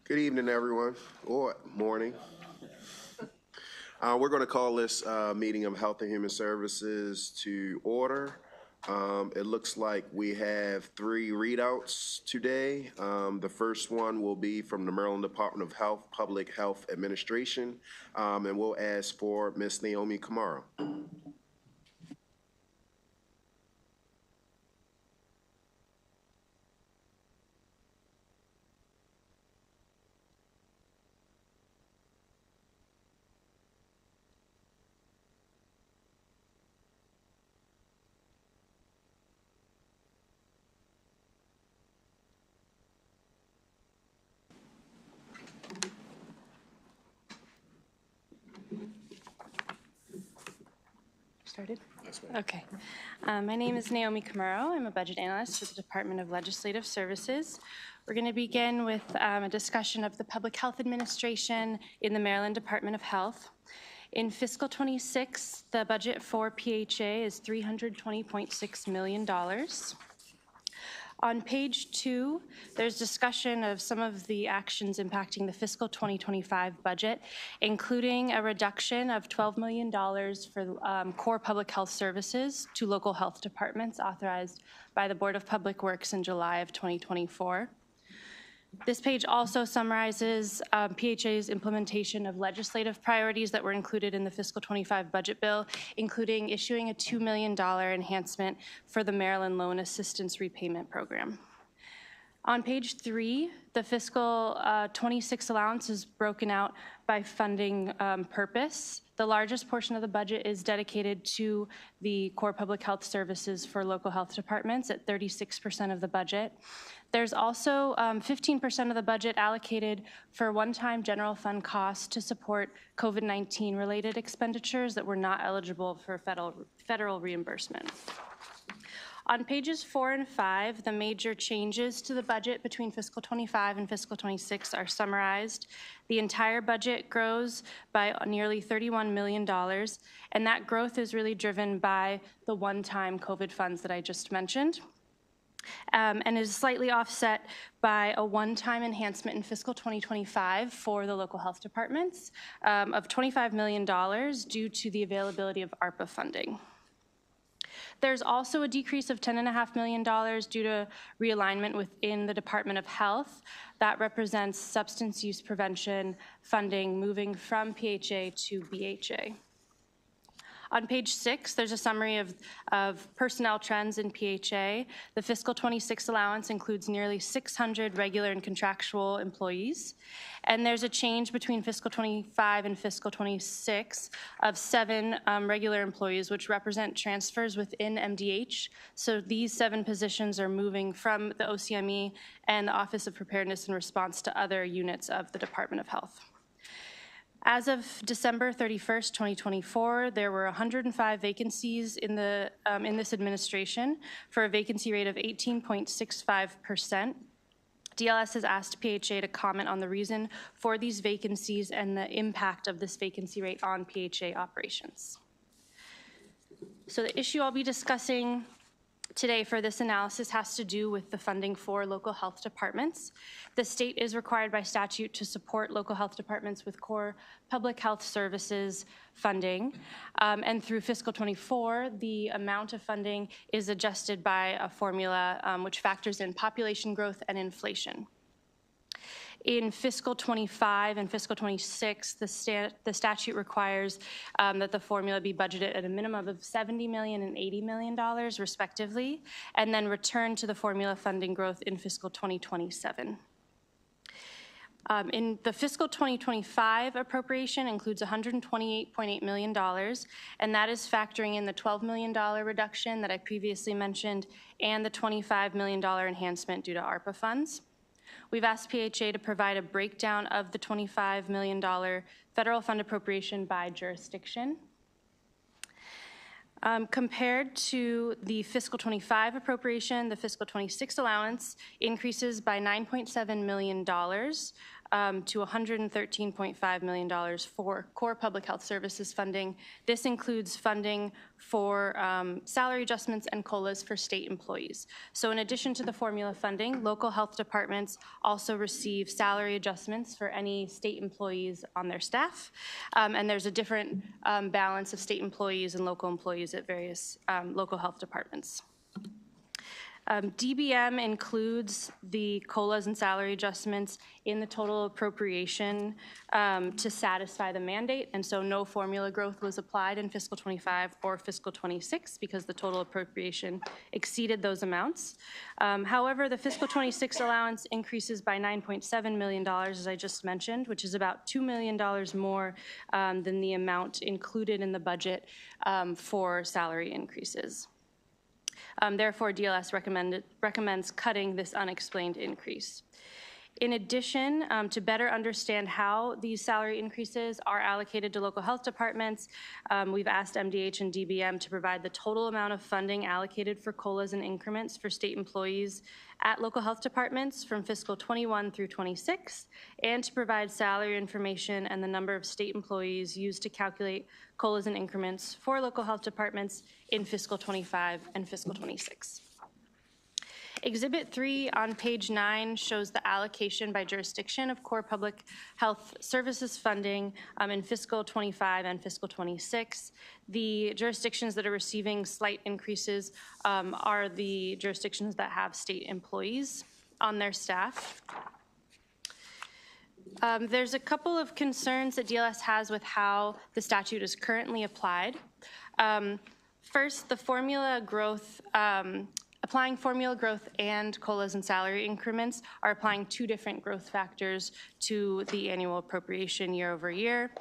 Good evening, everyone, or morning. We're going to call this meeting of Health and Human Services to order. It looks like we have 3 readouts today. The first one will be from the Maryland Department of Health, Public Health Administration, and we'll ask for Ms. Naomi Kamara. Started? Okay. My name is Naomi Camaro. I'm a budget analyst with the Department of Legislative Services. We're going to begin with a discussion of the Public Health Administration in the Maryland Department of Health. In fiscal 26, the budget for PHA is $320.6 million. On page 2, there's discussion of some of the actions impacting the fiscal 2025 budget, including a reduction of $12 million for core public health services to local health departments authorized by the Board of Public Works in July of 2024. This page also summarizes PHA's implementation of legislative priorities that were included in the fiscal 25 budget bill, including issuing a $2 million enhancement for the Maryland Loan Assistance Repayment Program. On page 3, the fiscal 26 allowance is broken out by funding purpose. The largest portion of the budget is dedicated to the core public health services for local health departments at 36% of the budget. There's also 15% of the budget allocated for one-time general fund costs to support COVID-19 related expenditures that were not eligible for federal reimbursement. On pages 4 and 5, the major changes to the budget between fiscal 25 and fiscal 26 are summarized. The entire budget grows by nearly $31 million, and that growth is really driven by the one-time COVID funds that I just mentioned. And is slightly offset by a one-time enhancement in fiscal 2025 for the local health departments of $25 million due to the availability of ARPA funding. There's also a decrease of $10.5 million due to realignment within the Department of Health. That represents substance use prevention funding moving from PHA to BHA. On page 6, there's a summary of personnel trends in PHA. The fiscal 26 allowance includes nearly 600 regular and contractual employees. And there's a change between fiscal 25 and fiscal 26 of 7 regular employees, which represent transfers within MDH. So these 7 positions are moving from the OCME and the Office of Preparedness and Response to other units of the Department of Health. As of December 31st, 2024, there were 105 vacancies in this administration for a vacancy rate of 18.65%. DLS has asked PHA to comment on the reason for these vacancies and the impact of this vacancy rate on PHA operations. So the issue I'll be discussing today for this analysis has to do with the funding for local health departments. The state is required by statute to support local health departments with core public health services funding. And through fiscal 24, the amount of funding is adjusted by a formula which factors in population growth and inflation. In fiscal 25 and fiscal 26, the statute requires that the formula be budgeted at a minimum of $70 million and $80 million, respectively, and then return to the formula funding growth in fiscal 2027. In the fiscal 2025 appropriation includes $128.8 million, and that is factoring in the $12 million reduction that I previously mentioned and the $25 million enhancement due to ARPA funds. We've asked PHA to provide a breakdown of the $25 million federal fund appropriation by jurisdiction. Compared to the fiscal 25 appropriation, the fiscal 26 allowance increases by $9.7 million to $113.5 million for core public health services funding. This includes funding for salary adjustments and COLAs for state employees. So in addition to the formula funding, local health departments also receive salary adjustments for any state employees on their staff. And there's a different balance of state employees and local employees at various local health departments. DBM includes the COLAs and salary adjustments in the total appropriation to satisfy the mandate, and so no formula growth was applied in fiscal 25 or fiscal 26 because the total appropriation exceeded those amounts. However, the fiscal 26 allowance increases by $9.7 million, as I just mentioned, which is about $2 million more than the amount included in the budget for salary increases. Therefore, DLS recommends cutting this unexplained increase. In addition, to better understand how these salary increases are allocated to local health departments, we've asked MDH and DBM to provide the total amount of funding allocated for COLAs and increments for state employees at local health departments from fiscal 21 through 26, and to provide salary information and the number of state employees used to calculate COLAs and increments for local health departments in fiscal 25 and fiscal 26. Exhibit 3 on page 9 shows the allocation by jurisdiction of core public health services funding in fiscal 25 and fiscal 26. The jurisdictions that are receiving slight increases are the jurisdictions that have state employees on their staff. There's a couple of concerns that DLS has with how the statute is currently applied. First, the formula growth, applying formula growth and COLAs and salary increments are applying two different growth factors to the annual appropriation year over year.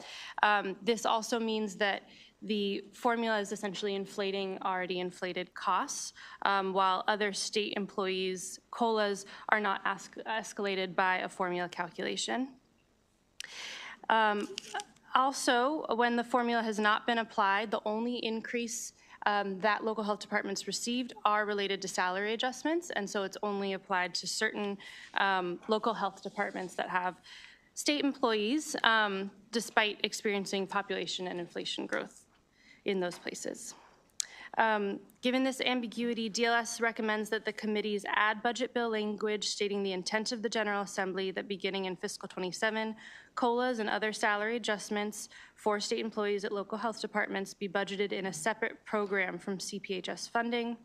This also means that the formula is essentially inflating already inflated costs, while other state employees' COLAs are not escalated by a formula calculation. Also, when the formula has not been applied, the only increase that local health departments received are related to salary adjustments, and so it's only applied to certain local health departments that have state employees, despite experiencing population and inflation growth in those places. Given this ambiguity, DLS recommends that the committees add budget bill language stating the intent of the General Assembly that beginning in fiscal 27, COLAs and other salary adjustments for state employees at local health departments be budgeted in a separate program from CPHS funding,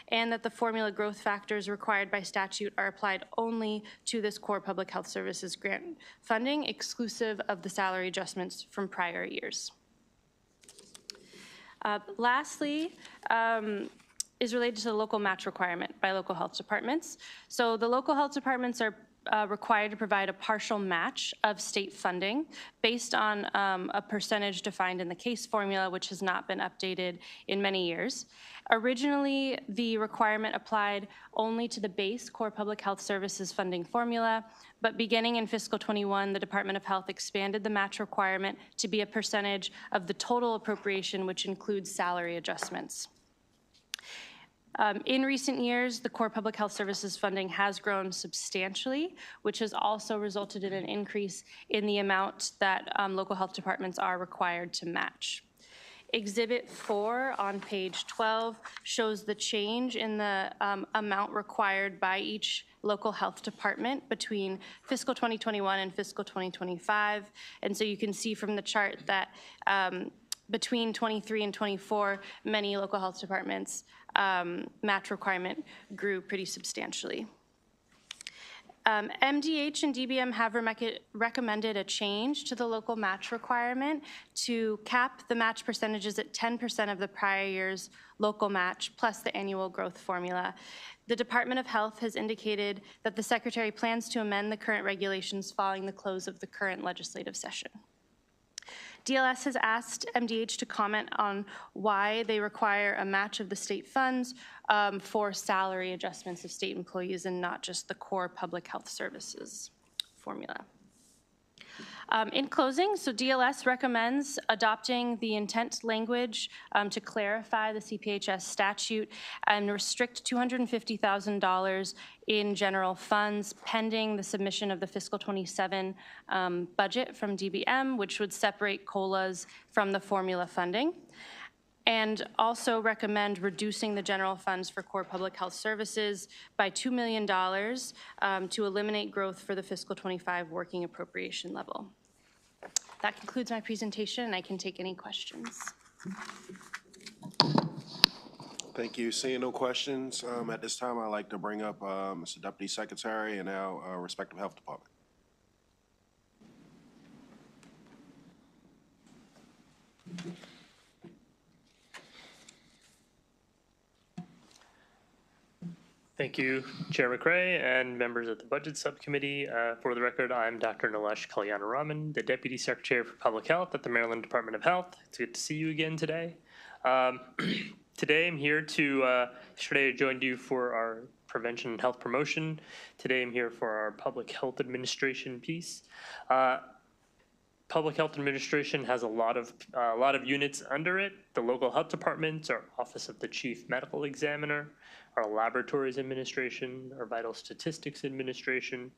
and that the formula growth factors required by statute are applied only to this core public health services grant funding, exclusive of the salary adjustments from prior years. Lastly, is related to the local match requirement by local health departments. So the local health departments are required to provide a partial match of state funding based on a percentage defined in the case formula, which has not been updated in many years. Originally, the requirement applied only to the base core public health services funding formula, but beginning in fiscal 21, the Department of Health expanded the match requirement to be a percentage of the total appropriation, which includes salary adjustments. In recent years, the core public health services funding has grown substantially, which has also resulted in an increase in the amount that local health departments are required to match. Exhibit 4 on page 12 shows the change in the amount required by each local health department between fiscal 2021 and fiscal 2025. And so you can see from the chart that between 23 and 24, many local health departments match requirement grew pretty substantially. MDH and DBM have recommended a change to the local match requirement to cap the match percentages at 10% of the prior year's local match plus the annual growth formula. The Department of Health has indicated that the Secretary plans to amend the current regulations following the close of the current legislative session. DLS has asked MDH to comment on why they require a match of the state funds for salary adjustments of state employees and not just the core public health services formula. In closing, so DLS recommends adopting the intent language to clarify the CPHS statute and restrict $250,000 in general funds pending the submission of the fiscal 27 budget from DBM, which would separate COLAs from the formula funding. And also recommend reducing the general funds for core public health services by $2 million to eliminate growth for the fiscal 25 working appropriation level. That concludes my presentation, and I can take any questions. Thank you. Seeing no questions, at this time, I'd like to bring up Mr. Deputy Secretary and our respective health department. Thank you, Chair McRae and members of the Budget Subcommittee. For the record, I'm Dr. Nilesh Kalyanaraman, the Deputy Secretary for Public Health at the Maryland Department of Health. It's good to see you again today. Today I'm here to, yesterday I joined you for our prevention and health promotion. Today I'm here for our public health administration piece. Public Health Administration has a lot of units under it. The local health departments, our Office of the Chief Medical Examiner, our Laboratories Administration, our Vital Statistics Administration,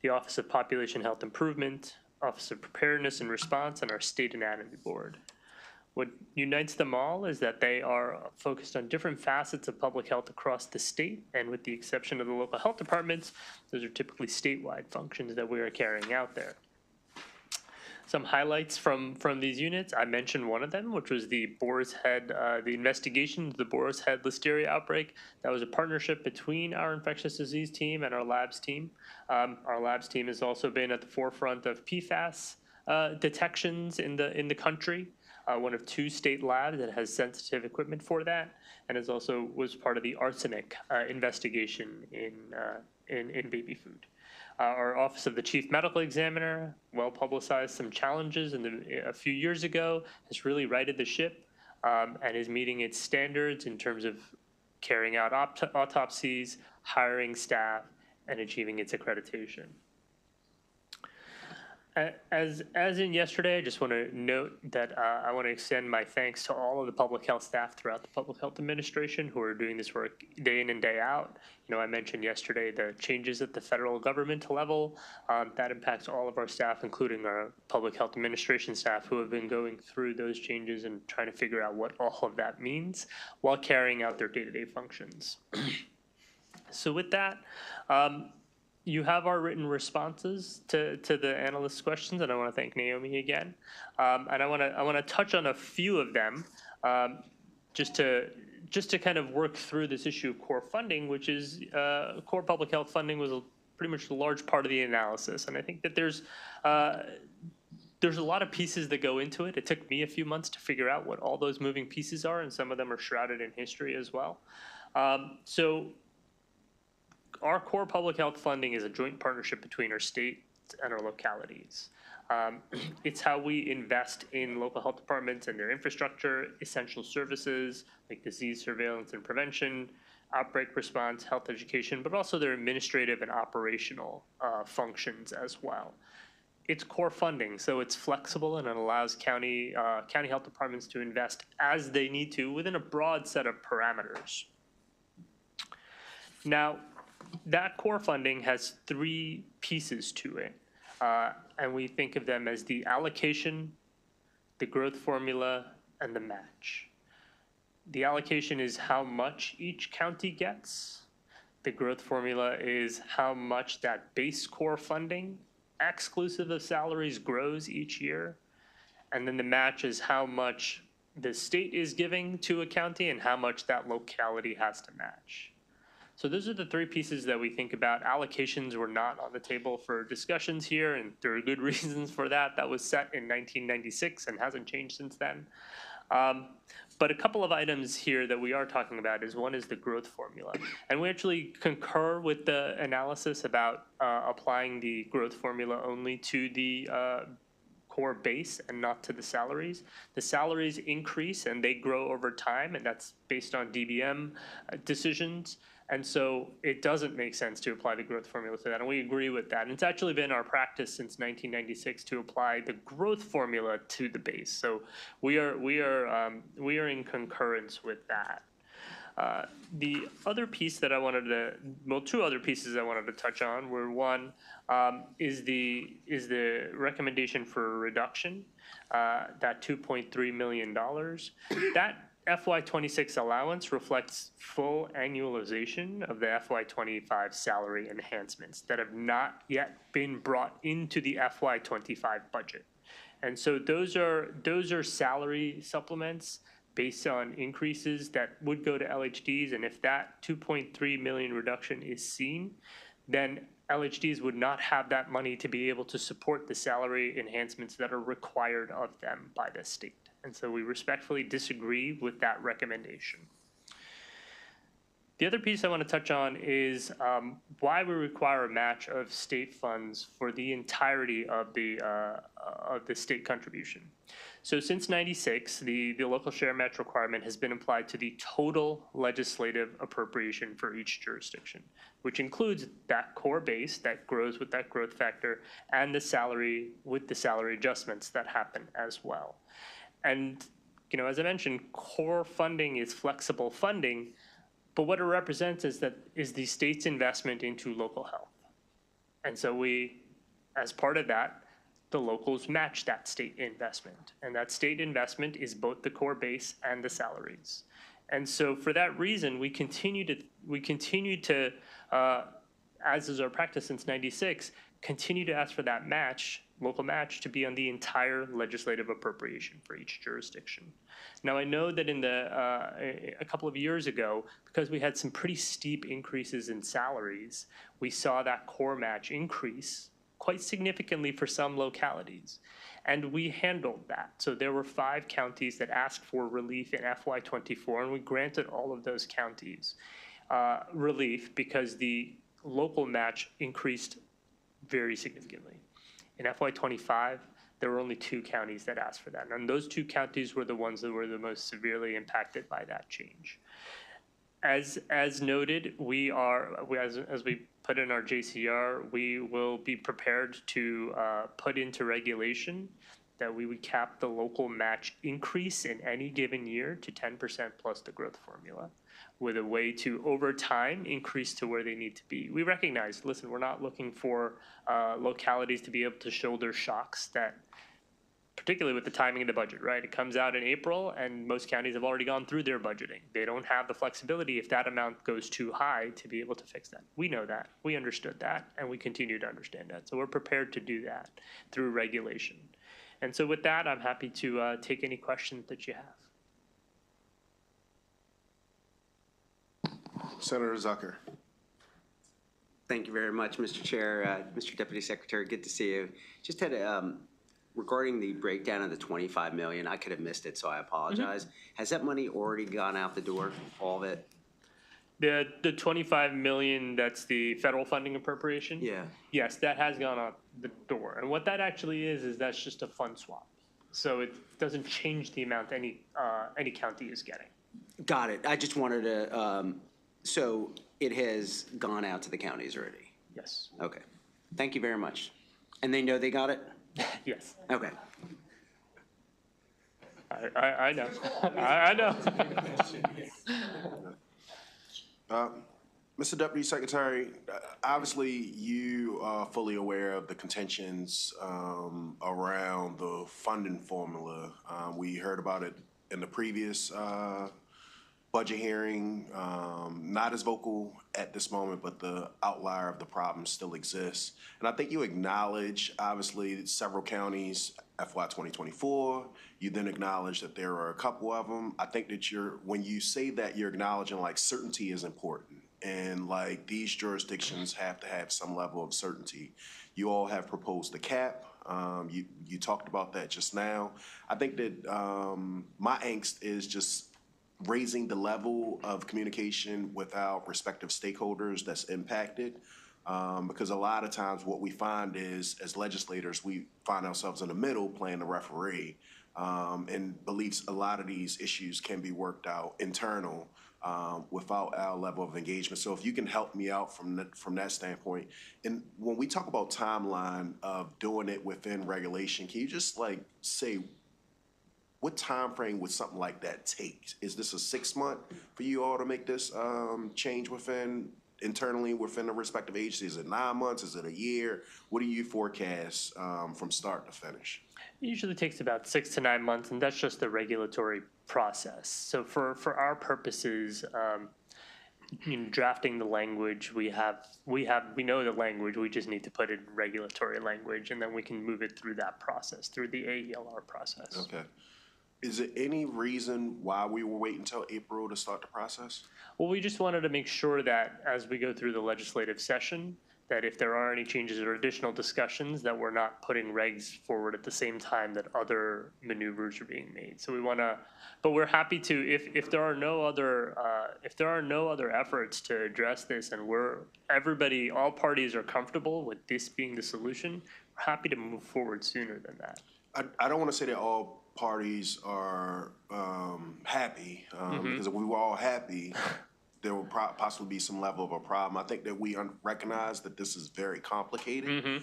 the Office of Population Health Improvement, Office of Preparedness and Response, and our State Anatomy Board. What unites them all is that they are focused on different facets of public health across the state, and with the exception of the local health departments, those are typically statewide functions that we are carrying out there. Some highlights from these units. I mentioned one of them, which was the Boar's Head, the investigation of the Boar's Head listeria outbreak. That was a partnership between our infectious disease team and our labs team. Our labs team has also been at the forefront of PFAS detections in the country. One of 2 state labs that has sensitive equipment for that, and was part of the arsenic investigation in baby food. Our Office of the Chief Medical Examiner, well publicized some challenges a few years ago, has really righted the ship and is meeting its standards in terms of carrying out autopsies, hiring staff, and achieving its accreditation. As in yesterday, I just want to note that I want to extend my thanks to all of the public health staff throughout the Public Health Administration who are doing this work day in and day out. You know, I mentioned yesterday the changes at the federal government level. That impacts all of our staff, including our Public Health Administration staff, who have been going through those changes and trying to figure out what all of that means while carrying out their day-to-day functions. So with that, you have our written responses to the analysts' questions, and I want to thank Naomi again. And I want to touch on a few of them, just to kind of work through this issue of core funding, which is core public health funding was pretty much a large part of the analysis, and I think that there's a lot of pieces that go into it. It took me a few months to figure out what all those moving pieces are, and some of them are shrouded in history as well. So our core public health funding is a joint partnership between our state and our localities. It's how we invest in local health departments and their infrastructure, essential services like disease surveillance and prevention, outbreak response, health education, but also their administrative and operational functions as well. It's core funding, so it's flexible and it allows county health departments to invest as they need to within a broad set of parameters. Now, that core funding has 3 pieces to it, and we think of them as the allocation, the growth formula, and the match. The allocation is how much each county gets. The growth formula is how much that base core funding, exclusive of salaries, grows each year. And then the match is how much the state is giving to a county and how much that locality has to match. So those are the 3 pieces that we think about. Allocations were not on the table for discussions here, and there are good reasons for that. That was set in 1996 and hasn't changed since then. But a couple of items here that we are talking about is one is the growth formula. And we actually concur with the analysis about applying the growth formula only to the core base and not to the salaries. The salaries increase and they grow over time, and that's based on DBM decisions. And so it doesn't make sense to apply the growth formula to that, and we agree with that. And it's actually been our practice since 1996 to apply the growth formula to the base. So we are in concurrence with that. The other piece that I wanted to, well, two other pieces I wanted to touch on were one is the recommendation for a reduction, that $2.3 million. That FY26 allowance reflects full annualization of the FY25 salary enhancements that have not yet been brought into the FY25 budget. And so those are salary supplements based on increases that would go to LHDs. And if that 2.3 million reduction is seen, then LHDs would not have that money to be able to support the salary enhancements that are required of them by the state. And so we respectfully disagree with that recommendation. The other piece I want to touch on is why we require a match of state funds for the entirety of the state contribution. So since '96, the local share match requirement has been applied to the total legislative appropriation for each jurisdiction, which includes that core base that grows with that growth factor and the salary with the salary adjustments that happen as well. And, you know, as I mentioned, core funding is flexible funding, but what it represents is the state's investment into local health. And so we, as part of that, the locals match that state investment. And that state investment is both the core base and the salaries. And so for that reason, we continue to, as is our practice since '96, continue to ask for that match, local match, to be on the entire legislative appropriation for each jurisdiction. Now, I know that in a couple of years ago, because we had some pretty steep increases in salaries, we saw that core match increase quite significantly for some localities. And we handled that. So there were 5 counties that asked for relief in FY24, and we granted all of those counties relief because the local match increased very significantly. In FY25, there were only 2 counties that asked for that. And those 2 counties were the ones that were the most severely impacted by that change. As noted, as we put in our JCR, we will be prepared to put into regulation that we would cap the local match increase in any given year to 10% plus the growth formula, with a way to, over time, increase to where they need to be. We recognize, listen, we're not looking for localities to be able to shoulder shocks that, particularly with the timing of the budget, right? It comes out in April, and most counties have already gone through their budgeting. They don't have the flexibility if that amount goes too high to be able to fix that. We know that. We understood that, and we continue to understand that. So we're prepared to do that through regulation. And so with that, I'm happy to take any questions that you have. Senator Zucker. Thank you very much, Mr. Chair. Mr. Deputy Secretary, good to see you. Just had regarding the breakdown of the $25 million, I could have missed it, so I apologize. Has that money already gone out the door, all of it? The $25 million, that's the federal funding appropriation? Yeah. Yes, that has gone out the door. And what that actually is that's just a fund swap. So it doesn't change the amount any county is getting. Got it. I just wanted to, so it has gone out to the counties already? Yes. Okay. Thank you very much. And they know they got it? Yes. Okay. I know. I know. Mr. Deputy Secretary, obviously you are fully aware of the contentions around the funding formula. We heard about it in the previous budget hearing, not as vocal at this moment, but the outlier of the problem still exists. And I think you acknowledge, obviously, several counties, FY 2024, you then acknowledge that there are a couple of them. I think that when you say that, you're acknowledging like certainty is important. And like these jurisdictions have to have some level of certainty. You all have proposed the cap. You talked about that just now. I think that my angst is just raising the level of communication with our respective stakeholders that's impacted. Because a lot of times what we find is, as legislators, we find ourselves in the middle playing the referee. and believes a lot of these issues can be worked out internal without our level of engagement. So if you can help me out from that standpoint. And when we talk about timeline of doing it within regulation, can you just like say what time frame would something like that take? Is this a 6 month for you all to make this change internally within the respective agencies? Is it 9 months? Is it a year? What do you forecast from start to finish? It usually takes about 6 to 9 months, and that's just the regulatory process. So for our purposes, drafting the language, we know the language. We just need to put it in regulatory language, and then we can move it through that process, through the AELR process. Okay. Is there any reason why we were waiting until April to start the process? Well, we just wanted to make sure that as we go through the legislative session, that if there are any changes or additional discussions, that we're not putting regs forward at the same time that other maneuvers are being made. So we want to, but we're happy to, if there are no other efforts to address this, and all parties are comfortable with this being the solution, we're happy to move forward sooner than that. I don't want to say that all parties are happy, because if we were all happy, there will possibly be some level of a problem. I think that we recognize that this is very complicated.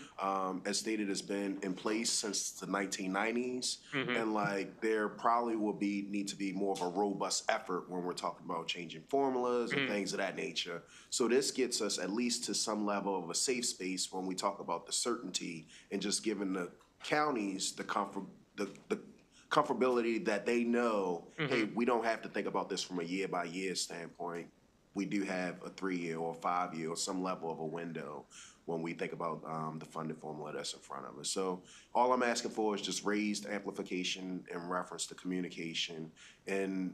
As stated, it's been in place since the 1990s, and like there probably will need to be more of a robust effort when we're talking about changing formulas and things of that nature. So this gets us at least to some level of a safe space when we talk about the certainty and just giving the counties the comfortability that they know, hey, we don't have to think about this from a year-by-year standpoint. We do have a 3-year or 5-year or some level of a window when we think about the funding formula that's in front of us. So all I'm asking for is just raised amplification in reference to communication. And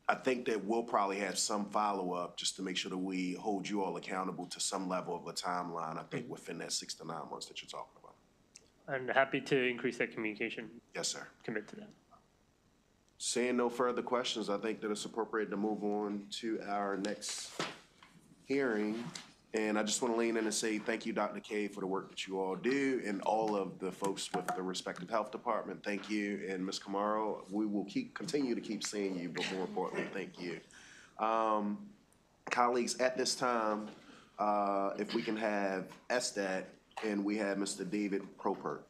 I think that we'll probably have some follow-up just to make sure that we hold you all accountable to some level of a timeline, I think, within that 6 to 9 months that you're talking about. I'm happy to increase that communication. Yes, sir. Commit to that. Seeing no further questions, I think that it's appropriate to move on to our next hearing. And I just want to lean in and say thank you, Dr. K, for the work that you all do, and all of the folks with the respective health department. Thank you. And Ms. Camaro, we will continue to keep seeing you, but more importantly, thank you. Colleagues, at this time, if we can have SDAT, and we have Mr. David Propert.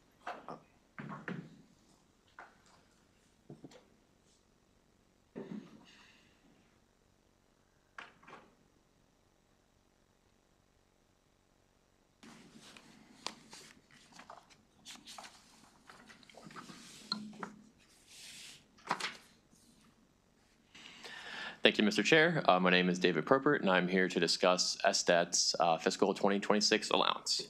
Thank you, Mr. Chair. My name is David Propert, and I'm here to discuss SDAT's fiscal 2026 allowance.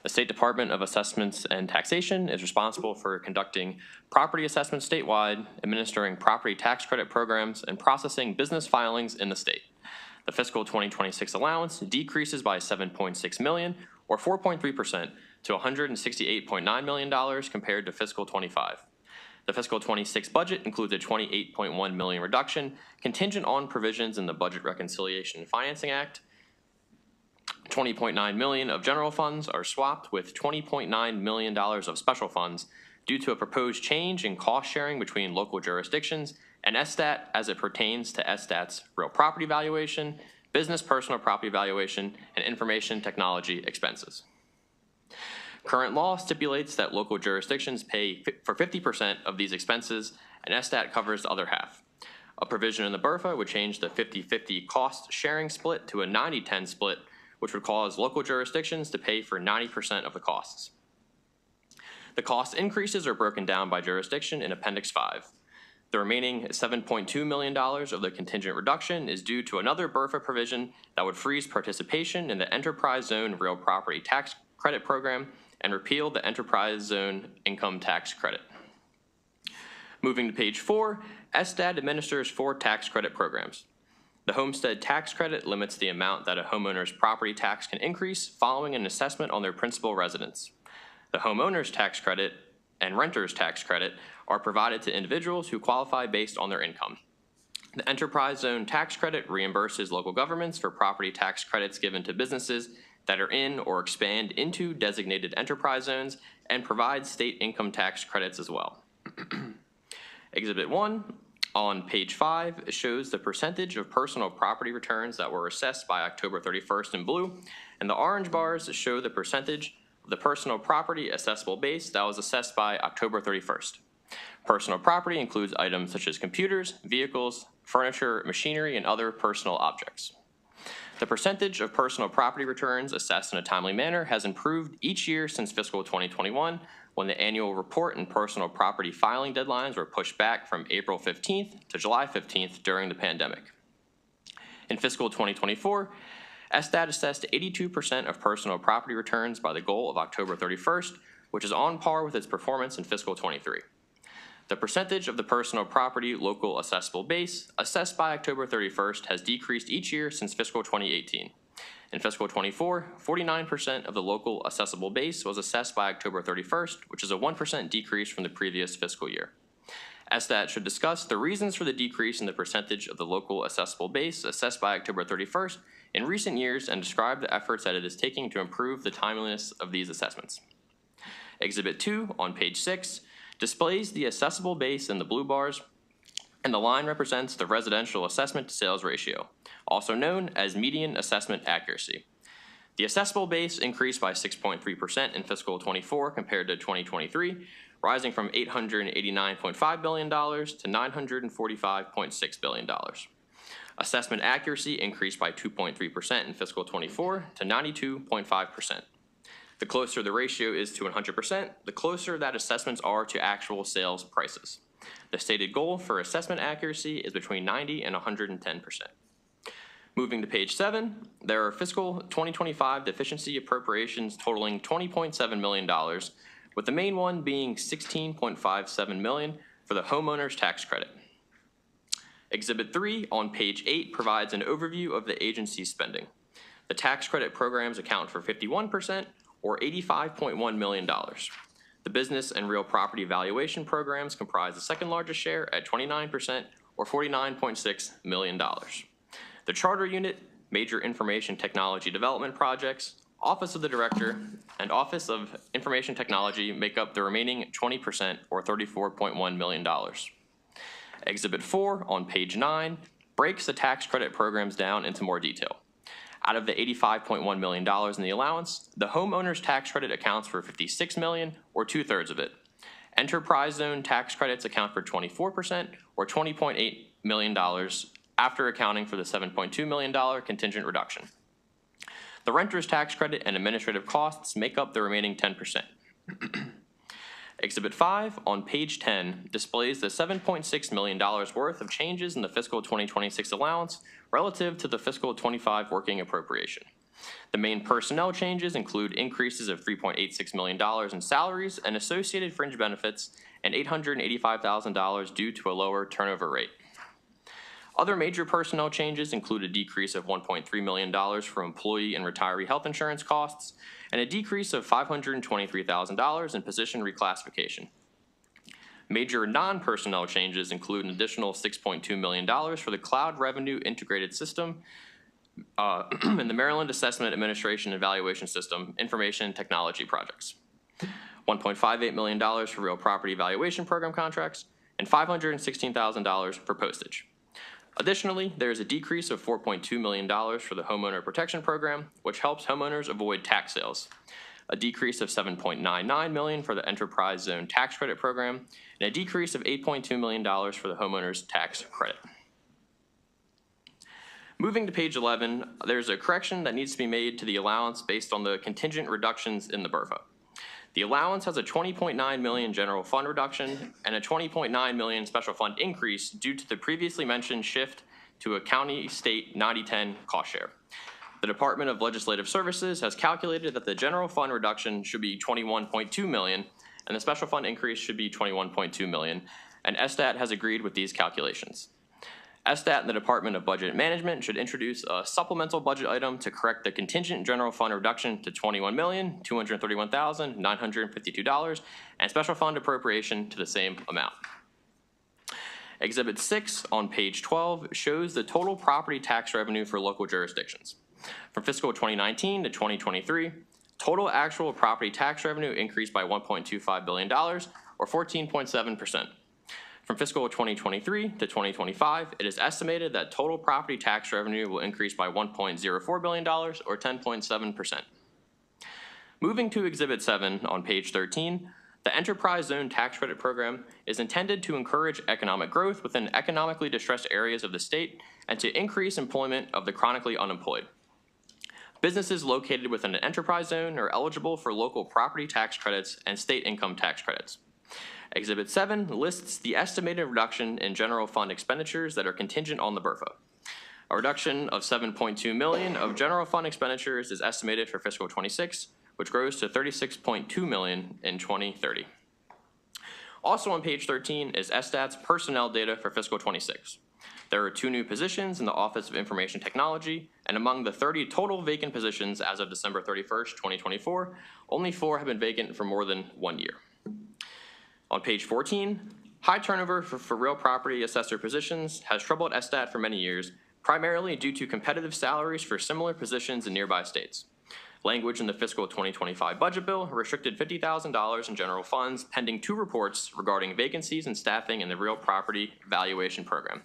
The State Department of Assessments and Taxation is responsible for conducting property assessments statewide, administering property tax credit programs, and processing business filings in the state. The fiscal 2026 allowance decreases by $7.6 million, or 4.3%, to $168.9 million compared to fiscal 25. The fiscal 26 budget includes a $28.1 million reduction contingent on provisions in the Budget Reconciliation and Financing Act. $20.9 million of general funds are swapped with $20.9 million of special funds due to a proposed change in cost sharing between local jurisdictions and SDAT as it pertains to SDAT's real property valuation, business personal property valuation, and information technology expenses. Current law stipulates that local jurisdictions pay for 50% of these expenses, and SDAT covers the other half. A provision in the BRFA would change the 50-50 cost sharing split to a 90-10 split, which would cause local jurisdictions to pay for 90% of the costs. The cost increases are broken down by jurisdiction in Appendix 5. The remaining $7.2 million of the contingent reduction is due to another BRFA provision that would freeze participation in the Enterprise Zone Real Property Tax Credit Program and repeal the Enterprise Zone Income Tax Credit. Moving to page 4, SDAT administers 4 tax credit programs. The Homestead Tax Credit limits the amount that a homeowner's property tax can increase following an assessment on their principal residence. The Homeowner's Tax Credit and Renter's Tax Credit are provided to individuals who qualify based on their income. The Enterprise Zone Tax Credit reimburses local governments for property tax credits given to businesses that are in or expand into designated enterprise zones and provides state income tax credits as well. Exhibit 1 on page 5 shows the percentage of personal property returns that were assessed by October 31st in blue, and the orange bars show the percentage of the personal property assessable base that was assessed by October 31st. Personal property includes items such as computers, vehicles, furniture, machinery, and other personal objects. The percentage of personal property returns assessed in a timely manner has improved each year since fiscal 2021, when the annual report and personal property filing deadlines were pushed back from April 15th to July 15th during the pandemic. In fiscal 2024, SDAT assessed 82% of personal property returns by the goal of October 31st, which is on par with its performance in fiscal 23. The percentage of the personal property local assessable base assessed by October 31st has decreased each year since fiscal 2018. In fiscal 24, 49% of the local assessable base was assessed by October 31st, which is a 1% decrease from the previous fiscal year. SDAT should discuss the reasons for the decrease in the percentage of the local assessable base assessed by October 31st in recent years and describe the efforts that it is taking to improve the timeliness of these assessments. Exhibit 2 on page 6 displays the assessable base in the blue bars, and the line represents the residential assessment to sales ratio, also known as median assessment accuracy. The assessable base increased by 6.3% in fiscal 24 compared to 2023, rising from $889.5 billion to $945.6 billion. Assessment accuracy increased by 2.3% in fiscal 24 to 92.5%. The closer the ratio is to 100%, the closer that assessments are to actual sales prices. The stated goal for assessment accuracy is between 90 and 110%. Moving to page 7, there are fiscal 2025 deficiency appropriations totaling $20.7 million, with the main one being $16.57 million for the homeowner's tax credit. Exhibit 3 on page 8 provides an overview of the agency's spending. The tax credit programs account for 51%, or $85.1 million. The business and real property valuation programs comprise the second largest share at 29%, or $49.6 million. The charter unit, major information technology development projects, Office of the Director, and Office of Information Technology make up the remaining 20%, or $34.1 million. Exhibit 4 on page 9 breaks the tax credit programs down into more detail. Out of the $85.1 million in the allowance, the homeowner's tax credit accounts for $56 million, or 2/3 of it. Enterprise zone tax credits account for 24%, or $20.8 million, after accounting for the $7.2 million contingent reduction. The renter's tax credit and administrative costs make up the remaining 10%. Exhibit 5 on page 10 displays the $7.6 million worth of changes in the fiscal 2026 allowance relative to the fiscal 25 working appropriation. The main personnel changes include increases of $3.86 million in salaries and associated fringe benefits and $885,000 due to a lower turnover rate. Other major personnel changes include a decrease of $1.3 million for employee and retiree health insurance costs and a decrease of $523,000 in position reclassification. Major non-personnel changes include an additional $6.2 million for the Cloud Revenue Integrated System and the Maryland Assessment Administration Evaluation System Information Technology projects, $1.58 million for real property valuation program contracts, and $516,000 for postage. Additionally, there is a decrease of $4.2 million for the Homeowner Protection Program, which helps homeowners avoid tax sales, a decrease of $7.99 million for the Enterprise Zone Tax Credit Program, and a decrease of $8.2 million for the Homeowner's Tax Credit. Moving to page 11, there's a correction that needs to be made to the allowance based on the contingent reductions in the BRFA. The allowance has a $20.9 million general fund reduction and a $20.9 million special fund increase due to the previously mentioned shift to a county-state 90-10 cost share. The Department of Legislative Services has calculated that the general fund reduction should be $21.2 million and the special fund increase should be $21.2 million, and SDAT has agreed with these calculations. SDAT and the Department of Budget Management should introduce a supplemental budget item to correct the contingent general fund reduction to $21,231,952 and special fund appropriation to the same amount. Exhibit 6 on page 12 shows the total property tax revenue for local jurisdictions. From fiscal 2019 to 2023, Total actual property tax revenue increased by $1.25 billion, or 14.7%. From fiscal 2023 to 2025, it is estimated that total property tax revenue will increase by $1.04 billion, or 10.7%. Moving to Exhibit 7 on page 13, the Enterprise Zone Tax Credit Program is intended to encourage economic growth within economically distressed areas of the state and to increase employment of the chronically unemployed. Businesses located within an enterprise zone are eligible for local property tax credits and state income tax credits. Exhibit 7 lists the estimated reduction in general fund expenditures that are contingent on the BRFA. A reduction of $7.2 million of general fund expenditures is estimated for fiscal 26, which grows to $36.2 million in 2030. Also on page 13 is SSTAT's personnel data for fiscal 26. There are 2 new positions in the Office of Information Technology, and among the 30 total vacant positions as of December 31st, 2024, only 4 have been vacant for more than 1 year. On page 14, high turnover for real property assessor positions has troubled SSTAT for many years, primarily due to competitive salaries for similar positions in nearby states. Language in the fiscal 2025 budget bill restricted $50,000 in general funds pending 2 reports regarding vacancies and staffing in the real property valuation program.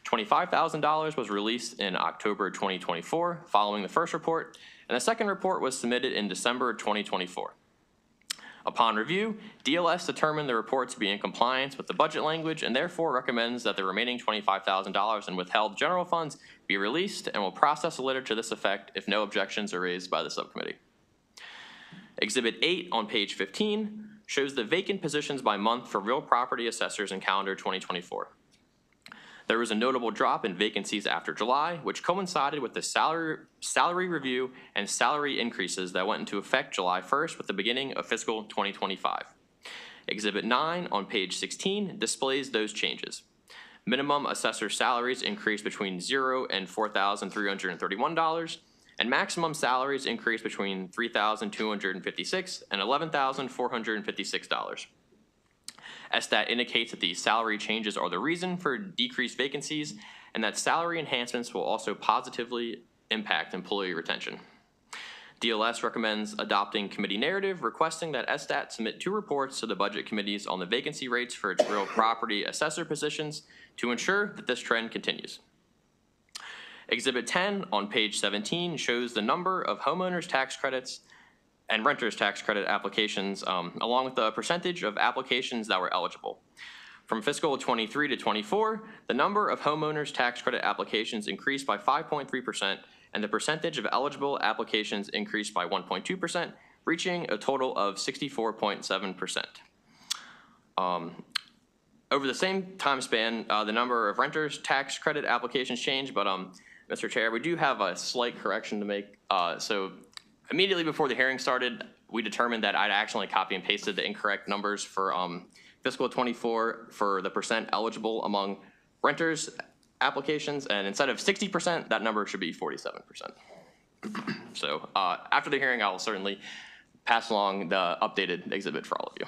$25,000 was released in October 2024 following the first report, and the second report was submitted in December 2024. Upon review, DLS determined the report to be in compliance with the budget language and therefore recommends that the remaining $25,000 in withheld general funds be released and will process a letter to this effect if no objections are raised by the subcommittee. Exhibit 8 on page 15 shows the vacant positions by month for real property assessors in calendar 2024. There was a notable drop in vacancies after July, which coincided with the salary review and salary increases that went into effect July 1st with the beginning of fiscal 2025. Exhibit 9 on page 16 displays those changes. Minimum assessor salaries increased between $0 and $4,331, and maximum salaries increased between $3,256 and $11,456. SSTAT indicates that these salary changes are the reason for decreased vacancies and that salary enhancements will also positively impact employee retention. DLS recommends adopting committee narrative requesting that SSTAT submit 2 reports to the budget committees on the vacancy rates for its real property assessor positions to ensure that this trend continues. Exhibit 10 on page 17 shows the number of homeowners tax credits and renters tax credit applications, along with the percentage of applications that were eligible. From fiscal 23 to 24, the number of homeowners tax credit applications increased by 5.3%, and the percentage of eligible applications increased by 1.2%, reaching a total of 64.7%. Over the same time span, the number of renters tax credit applications changed, but Mr. Chair, we do have a slight correction to make. So immediately before the hearing started, we determined that I'd actually copy and pasted the incorrect numbers for fiscal 24 for the percent eligible among renters applications, and instead of 60%, that number should be 47%. So after the hearing, I will certainly pass along the updated exhibit for all of you.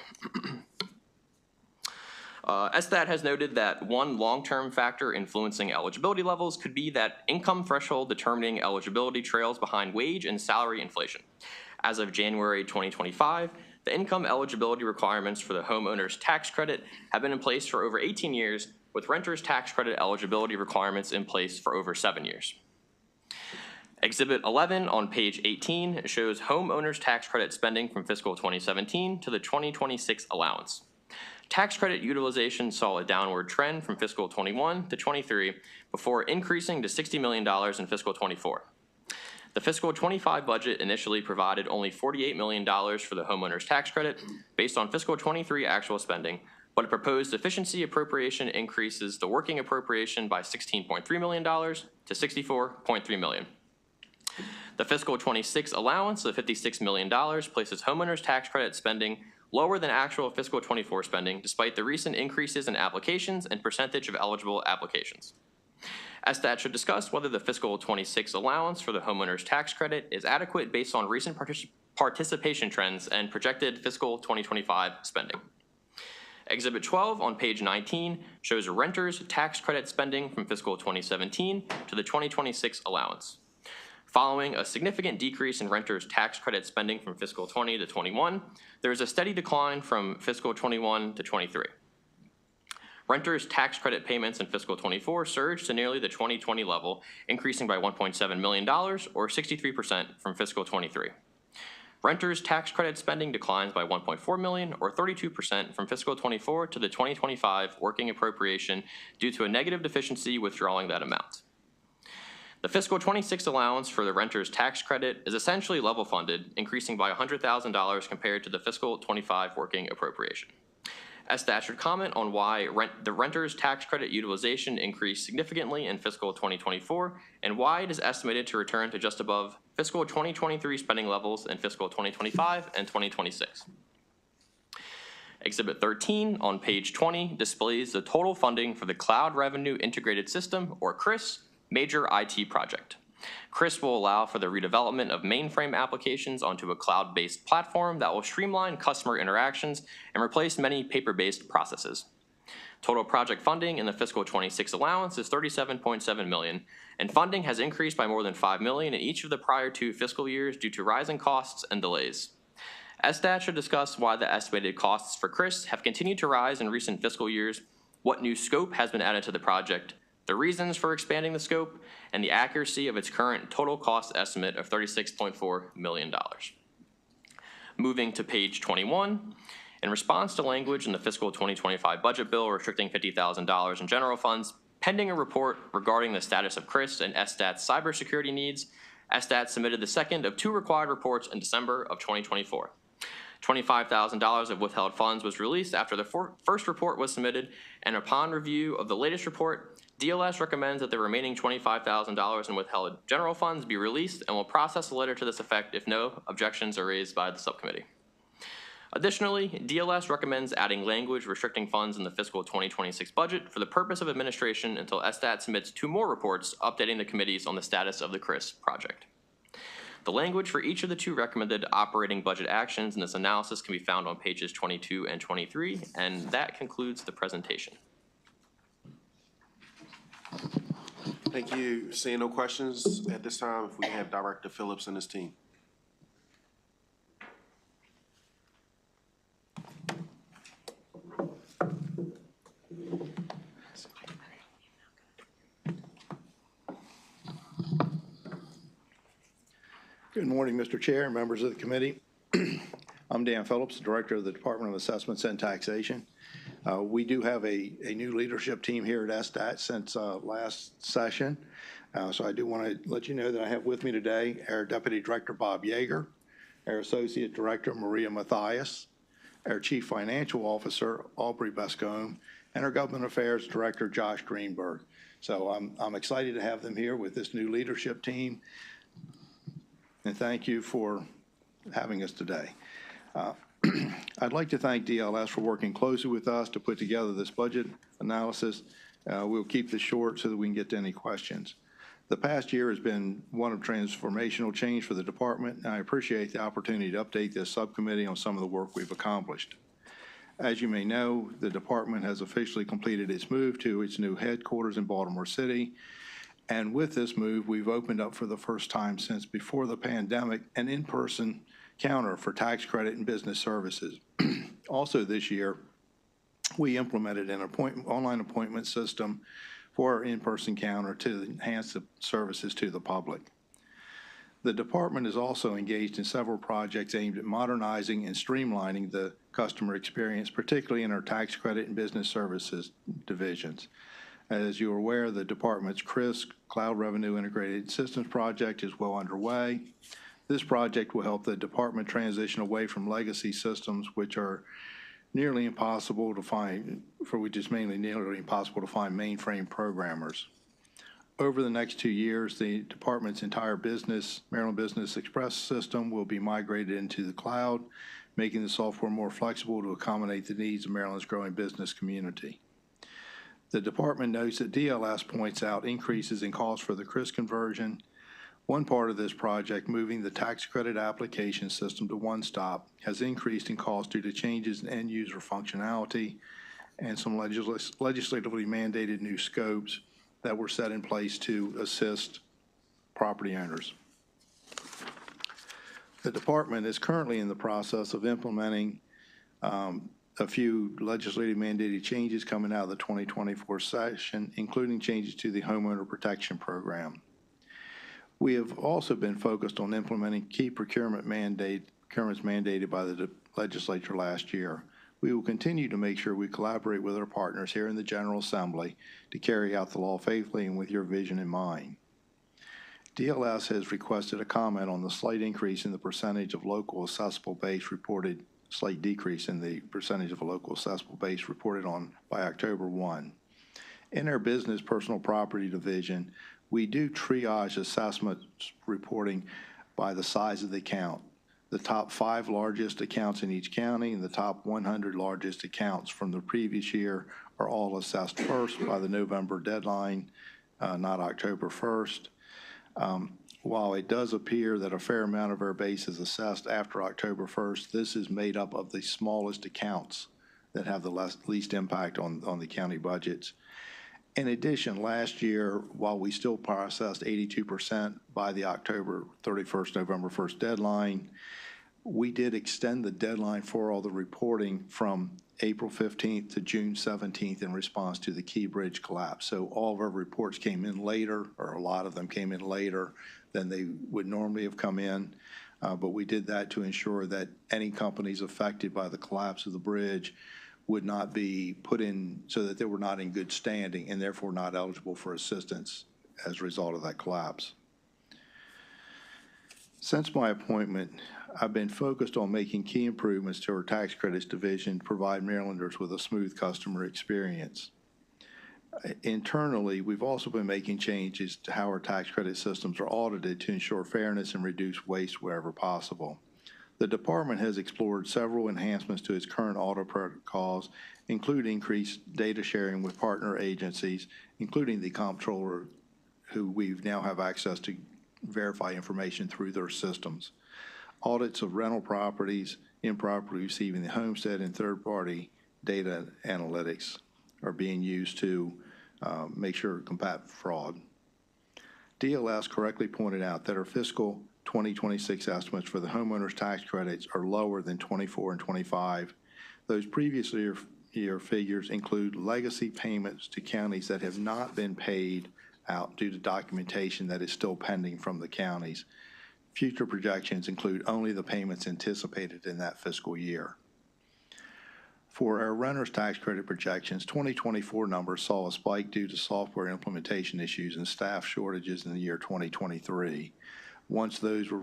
SSTAT has noted that one long-term factor influencing eligibility levels could be that income threshold determining eligibility trails behind wage and salary inflation. As of January 2025, the income eligibility requirements for the homeowner's tax credit have been in place for over 18 years, with renter's tax credit eligibility requirements in place for over 7 years. Exhibit 11 on page 18 shows homeowners tax credit spending from fiscal 2017 to the 2026 allowance. Tax credit utilization saw a downward trend from fiscal 21 to 23 before increasing to $60 million in fiscal 24. The fiscal 25 budget initially provided only $48 million for the homeowner's tax credit based on fiscal 23 actual spending, but a proposed efficiency appropriation increases the working appropriation by $16.3 million to $64.3 million. The fiscal 26 allowance of $56 million places homeowners tax credit spending lower than actual fiscal 24 spending, despite the recent increases in applications and percentage of eligible applications. SSTAT should discuss whether the fiscal 26 allowance for the homeowner's tax credit is adequate based on recent participation trends and projected fiscal 2025 spending. Exhibit 12 on page 19 shows renters tax credit spending from fiscal 2017 to the 2026 allowance. Following a significant decrease in renters' tax credit spending from fiscal 20 to 21, there is a steady decline from fiscal 21 to 23. Renters' tax credit payments in fiscal 24 surged to nearly the 2020 level, increasing by $1.7 million, or 63% from fiscal 23. Renters' tax credit spending declines by $1.4 million, or 32% from fiscal 24 to the 2025 working appropriation due to a negative deficiency withdrawing that amount. The fiscal 26 allowance for the renters' tax credit is essentially level funded, increasing by $100,000 compared to the fiscal 25 working appropriation. SDAT should comment on why the renters' tax credit utilization increased significantly in fiscal 2024 and why it is estimated to return to just above fiscal 2023 spending levels in fiscal 2025 and 2026. Exhibit 13 on page 20 displays the total funding for the Cloud Revenue Integrated System, or CRIS, major IT project. CRIS will allow for the redevelopment of mainframe applications onto a cloud-based platform that will streamline customer interactions and replace many paper-based processes. Total project funding in the fiscal 26 allowance is $37.7 million, and funding has increased by more than $5 million in each of the prior 2 fiscal years due to rising costs and delays. SDAT should discuss why the estimated costs for CRIS have continued to rise in recent fiscal years, what new scope has been added to the project, the reasons for expanding the scope, and the accuracy of its current total cost estimate of $36.4 million. Moving to page 21, in response to language in the fiscal 2025 budget bill restricting $50,000 in general funds, pending a report regarding the status of CRIS and SDAT's cybersecurity needs, SDAT submitted the second of 2 required reports in December of 2024. $25,000 of withheld funds was released after the first report was submitted, and upon review of the latest report, DLS recommends that the remaining $25,000 in withheld general funds be released and will process a letter to this effect if no objections are raised by the subcommittee. Additionally, DLS recommends adding language restricting funds in the fiscal 2026 budget for the purpose of administration until SDAT submits 2 more reports updating the committees on the status of the CRIS project. The language for each of the 2 recommended operating budget actions in this analysis can be found on pages 22 and 23, and that concludes the presentation. Thank you. Seeing no questions at this time, if we have Director Phillips and his team. Good morning, Mr. Chair and members of the committee. I'm Dan Phillips, Director of the Department of Assessments and Taxation. We do have a new leadership team here at SDAT since last session. So I do want to let you know that I have with me today our Deputy Director, Bob Yeager, our Associate Director, Maria Mathias, our Chief Financial Officer, Aubrey Bascombe, and our Government Affairs Director, Josh Greenberg. So I'm excited to have them here with this new leadership team. And thank you for having us today. I'd like to thank DLS for working closely with us to put together this budget analysis. We'll keep this short so that we can get to any questions. The past year has been one of transformational change for the department, and I appreciate the opportunity to update this subcommittee on some of the work we've accomplished. As you may know, the department has officially completed its move to its new headquarters in Baltimore City. And with this move, we've opened up for the first time since before the pandemic an in-person counter for tax credit and business services. Also this year, we implemented an online appointment system for our in-person counter to enhance the services to the public. The department is also engaged in several projects aimed at modernizing and streamlining the customer experience, particularly in our tax credit and business services divisions. As you are aware, the department's CRIS, Cloud Revenue Integrated Systems project, is well underway. This project will help the department transition away from legacy systems, which are nearly impossible to find, mainly nearly impossible to find mainframe programmers. Over the next 2 years, the department's entire Maryland Business Express system will be migrated into the cloud, making the software more flexible to accommodate the needs of Maryland's growing business community. The department notes that DLS points out increases in costs for the CRIS conversion. One part of this project, moving the tax credit application system to One Stop, has increased in cost due to changes in end-user functionality and some legislatively mandated new scopes that were set in place to assist property owners. The department is currently in the process of implementing a few legislative mandated changes coming out of the 2024 session, including changes to the homeowner protection program. We have also been focused on implementing key procurements mandated by the legislature last year. We will continue to make sure we collaborate with our partners here in the General Assembly to carry out the law faithfully and with your vision in mind. DLS has requested a comment on the slight increase in the percentage of local assessable base reported, slight decrease in the percentage of a local assessable base reported on by October 1. In our business personal property division, we do triage assessments reporting by the size of the account. The top 5 largest accounts in each county and the top 100 largest accounts from the previous year are all assessed first by the November deadline, not October 1st. While it does appear that a fair amount of our base is assessed after October 1st, this is made up of the smallest accounts that have the least impact on the county budgets. In addition, last year, while we still processed 82% by the October 31st, November 1st deadline, we did extend the deadline for all the reporting from April 15th to June 17th in response to the Key Bridge collapse. So all of our reports came in later, or a lot of them came in later than they would normally have come in. But we did that to ensure that any companies affected by the collapse of the bridge would not be put in, so that they were not in good standing and therefore not eligible for assistance as a result of that collapse. Since my appointment, I've been focused on making key improvements to our tax credits division to provide Marylanders with a smooth customer experience. Internally, we've also been making changes to how our tax credit systems are audited to ensure fairness and reduce waste wherever possible. The department has explored several enhancements to its current audit protocols, including increased data sharing with partner agencies, including the comptroller, who we now have access to verify information through their systems. Audits of rental properties, improperly receiving the homestead, and third-party data analytics are being used to make sure to combat fraud. DLS correctly pointed out that our fiscal 2026 estimates for the homeowners tax credits are lower than 24 and 25. Those previous year figures include legacy payments to counties that have not been paid out due to documentation that is still pending from the counties. Future projections include only the payments anticipated in that fiscal year. For our renters tax credit projections, 2024 numbers saw a spike due to software implementation issues and staff shortages in the year 2023. Once those were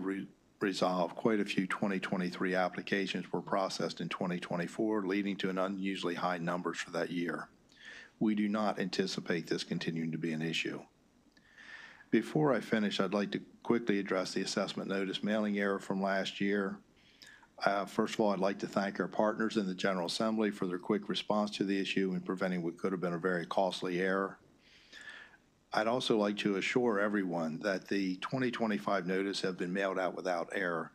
resolved, quite a few 2023 applications were processed in 2024, leading to an unusually high numbers for that year. We do not anticipate this continuing to be an issue. Before I finish, I'd like to quickly address the assessment notice mailing error from last year. First of all, I'd like to thank our partners in the General Assembly for their quick response to the issue and preventing what could have been a very costly error. I'd also like to assure everyone that the 2025 notice have been mailed out without error.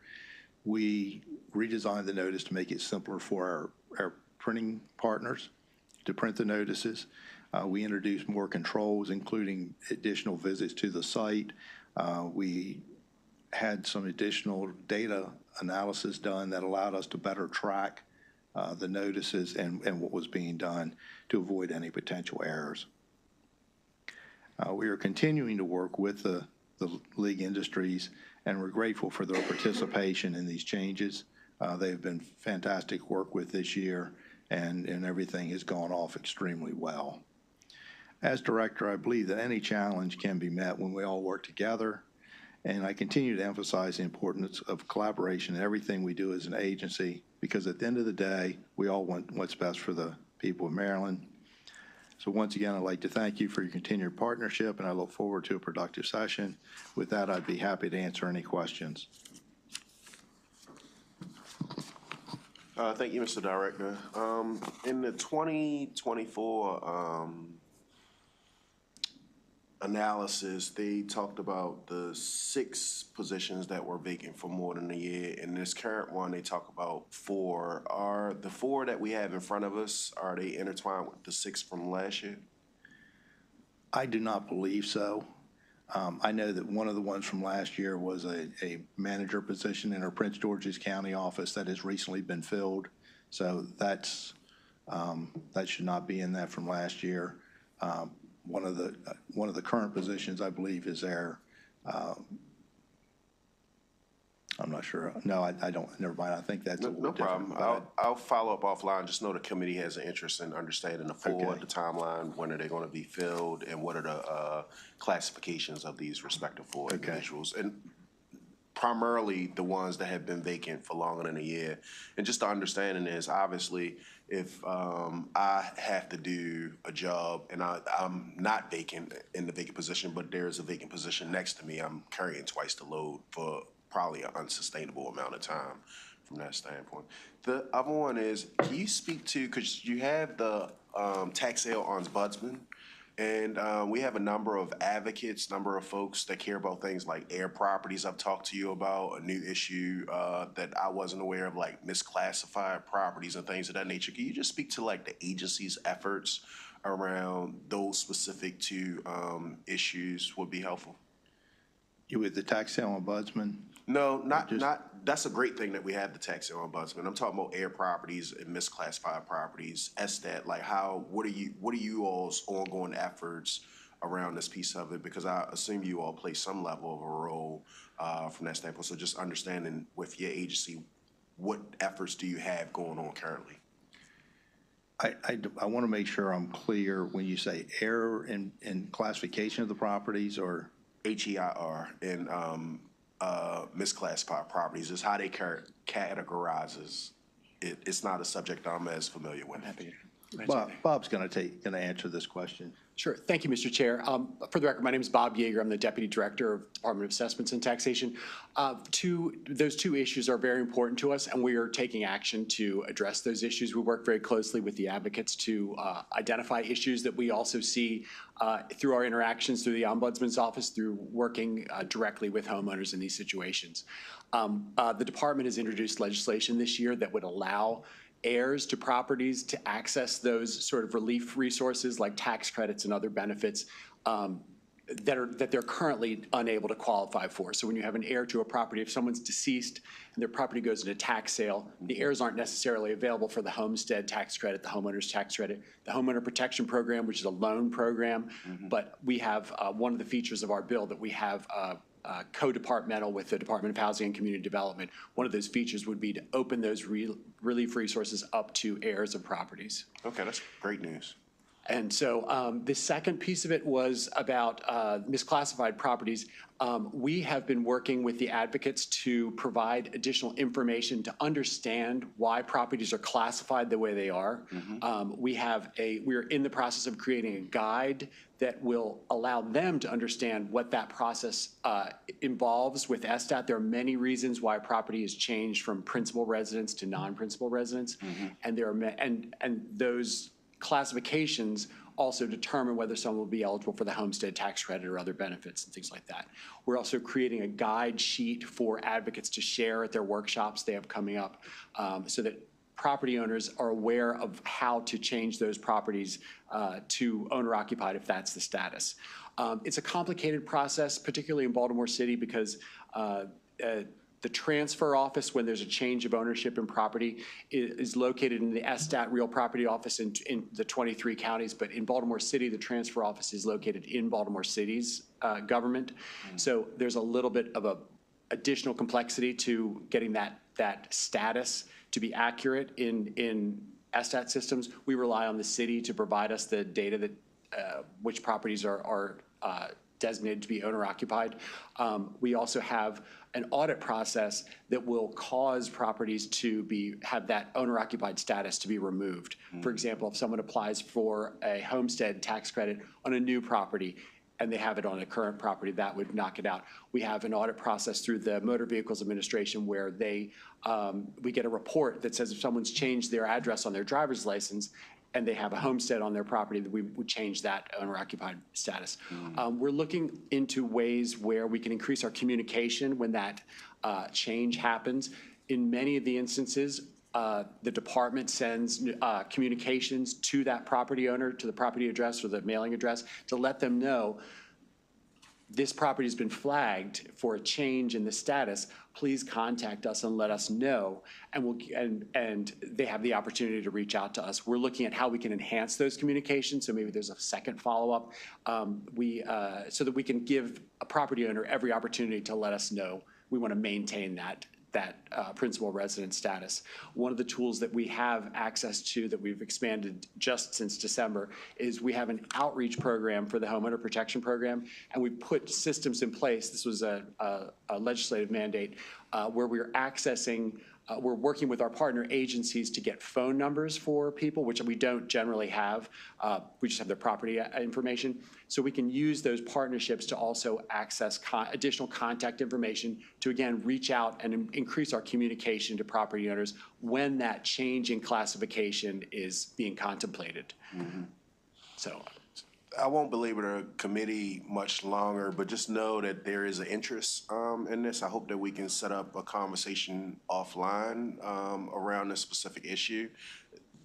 We redesigned the notice to make it simpler for our printing partners to print the notices. We introduced more controls, including additional visits to the site. We had some additional data analysis done that allowed us to better track the notices and what was being done to avoid any potential errors. We are continuing to work with the league industries, and we're grateful for their participation in these changes. They've been fantastic work with this year, and everything has gone off extremely well. As director, I believe that any challenge can be met when we all work together, and I continue to emphasize the importance of collaboration in everything we do as an agency, because at the end of the day, we all want what's best for the people of Maryland. So once again, I'd like to thank you for your continued partnership, and I look forward to a productive session. With that, I'd be happy to answer any questions. Thank you, Mr. Director. In the 2024 analysis, they talked about the 6 positions that were vacant for more than a year. In this current one, they talk about 4. Are the 4 that we have in front of us, are they intertwined with the 6 from last year? I do not believe so. I know that one of the ones from last year was a manager position in our Prince George's County office that has recently been filled. So that's, that should not be in that from last year. One of the current positions, I believe, is there. I'm not sure. No, I don't, never mind. I think that's a No little different. problem. I'll follow up offline. Just know the committee has an interest in understanding the full, Okay. the timeline, when are they going to be filled, and what are the classifications of these respective four individuals. And primarily the ones that have been vacant for longer than a year. And just the understanding is, obviously, if I have to do a job and I'm not vacant in the vacant position, but there's a vacant position next to me, I'm carrying twice the load for probably an unsustainable amount of time from that standpoint. The other one is, can you speak to, because you have the tax sale ombudsman, and we have a number of advocates, number of folks that care about things like air properties. I've talked to you about a new issue that I wasn't aware of, like misclassified properties and things of that nature. Can you just speak to like the agency's efforts around those specific two issues would be helpful? You with the tax sale ombudsman? No, not, that's a great thing that we have the tax sale ombudsman. I'm talking about air properties and misclassified properties, SDAT, like what are you all's ongoing efforts around this piece of it? Because I assume you all play some level of a role from that standpoint. So just understanding with your agency, what efforts do you have going on currently? I want to make sure I'm clear when you say error in classification of the properties, or? HEIR and misclassified properties is how they categorizes it. It's not a subject I'm as familiar with. Bob's going to answer this question. Sure. Thank you, Mr. Chair. For the record, my name is Bob Yeager. I'm the Deputy Director of Department of Assessments and Taxation. Those two issues are very important to us, and we are taking action to address those issues. We work very closely with the advocates to identify issues that we also see through our interactions through the Ombudsman's Office, through working directly with homeowners in these situations. The department has introduced legislation this year that would allow heirs to properties to access those sort of relief resources like tax credits and other benefits that they're currently unable to qualify for. So when you have an heir to a property, if someone's deceased and their property goes into tax sale, the heirs aren't necessarily available for the homestead tax credit, the homeowner's tax credit, the homeowner protection program, which is a loan program. But we have one of the features of our bill that we have co-departmental with the Department of Housing and Community Development. One of those features would be to open those relief resources up to heirs of properties. Okay, that's great news. And so the second piece of it was about misclassified properties. We have been working with the advocates to provide additional information to understand why properties are classified the way they are. We're in the process of creating a guide that will allow them to understand what that process involves with SDAT. There are many reasons why property is changed from principal residence to non-principal residence, and there are and those classifications also determine whether someone will be eligible for the homestead tax credit or other benefits and things like that. We're also creating a guide sheet for advocates to share at their workshops they have coming up so that property owners are aware of how to change those properties to owner-occupied if that's the status. It's a complicated process, particularly in Baltimore City, because the transfer office, when there's a change of ownership in property, is located in the SDAT real property office in the 23 counties. But in Baltimore City, the transfer office is located in Baltimore City's government. So there's a little bit of a additional complexity to getting that status to be accurate in SDAT systems. We rely on the city to provide us the data that which properties are designated to be owner-occupied. We also have an audit process that will cause properties to have that owner-occupied status to be removed. For example, if someone applies for a homestead tax credit on a new property and they have it on a current property, that would knock it out. We have an audit process through the Motor Vehicles Administration where we get a report that says if someone's changed their address on their driver's license and they have a homestead on their property, that we would change that owner-occupied status. We're looking into ways where we can increase our communication when that change happens. In many of the instances, the department sends communications to that property owner, to the property address or the mailing address, to let them know this property has been flagged for a change in the status, please contact us and let us know. And they have the opportunity to reach out to us. We're looking at how we can enhance those communications. So maybe there's a second follow-up so that we can give a property owner every opportunity to let us know. We want to maintain that principal resident status. One of the tools that we have access to that we've expanded just since December is we have an outreach program for the homeowner protection program, and we put systems in place. This was a legislative mandate where we're accessing we're working with our partner agencies to get phone numbers for people, which we don't generally have. We just have their property information. So we can use those partnerships to also access additional contact information to, again, reach out and increase our communication to property owners when that change in classification is being contemplated. So I won't belabor the committee much longer, but just know that there is an interest in this. I hope that we can set up a conversation offline around this specific issue.